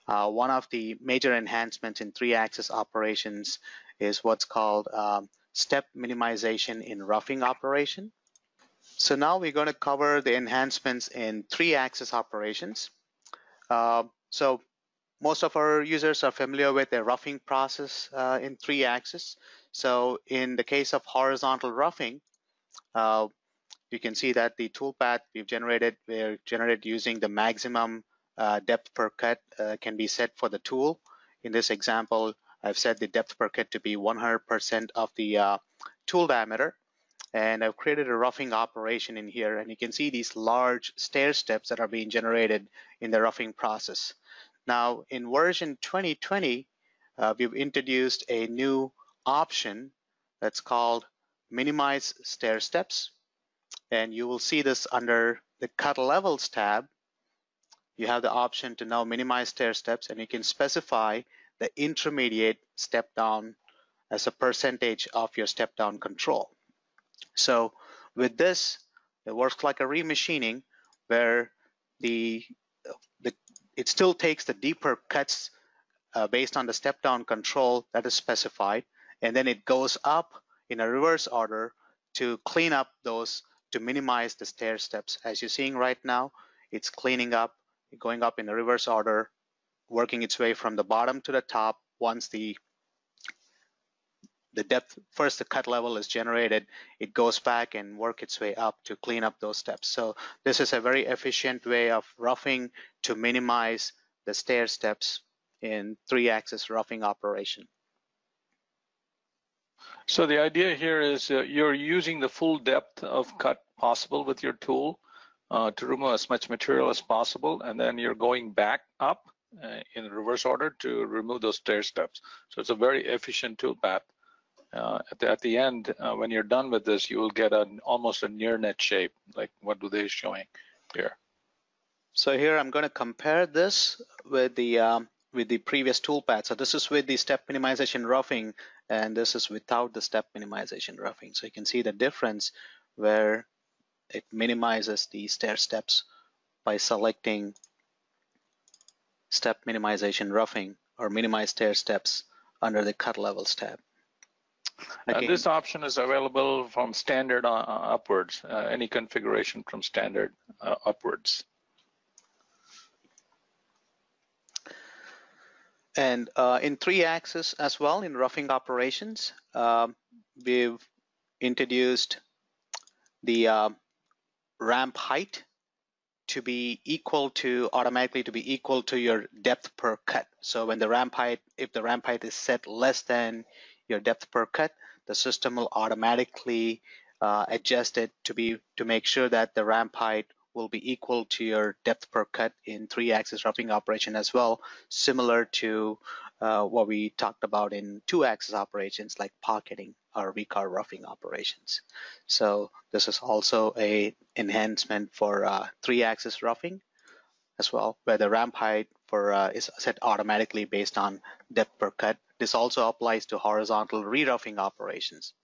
One of the major enhancements in 3-axis operations is what's called step minimization in roughing operation. So now we're going to cover the enhancements in 3-axis operations. So most of our users are familiar with the roughing process in 3-axis. So in the case of horizontal roughing, you can see that the toolpath we're generated using the maximum depth per cut can be set for the tool. In this example, I've set the depth per cut to be 100% of the tool diameter. And I've created a roughing operation in here, and you can see these large stair steps that are being generated in the roughing process. Now, in version 2020, we've introduced a new option that's called Minimize Stair Steps. And you will see this under the Cut Levels tab. You have the option to now minimize stair steps, and you can specify the intermediate step down as a percentage of your step down control. So with this, it works like a remachining where it still takes the deeper cuts based on the step down control that is specified, and then it goes up in a reverse order to clean up those, to minimize the stair steps. As you're seeing right now, it's cleaning up, going up in a reverse order, working its way from the bottom to the top. Once the depth, first the cut level is generated, it goes back and work its way up to clean up those steps. So this is a very efficient way of roughing to minimize the stair steps in 3-axis roughing operation. So the idea here is you're using the full depth of cut possible with your tool to remove as much material as possible, and then you're going back up in reverse order to remove those stair steps. So it's a very efficient tool path. At the end, when you're done with this, you will get almost a near net shape, like what they're showing here. So here I'm going to compare this with the previous toolpath. So this is with the step minimization roughing, and this is without the step minimization roughing. So you can see the difference where it minimizes the stair steps by selecting step minimization roughing or minimize stair steps under the cut levels tab. And this option is available from standard upwards, any configuration from standard upwards. And in 3-axis as well, in roughing operations, we've introduced the ramp height to be equal to, automatically to be equal to your depth per cut. So when the ramp height, if the ramp height is set less than your depth per cut, the system will automatically adjust it to make sure that the ramp height will be equal to your depth per cut in 3-axis roughing operation as well, similar to what we talked about in 2-axis operations like pocketing or V-carve roughing operations. So this is also a enhancement for 3-axis roughing as well, where the ramp height is set automatically based on depth per cut. This also applies to horizontal re-roughing operations.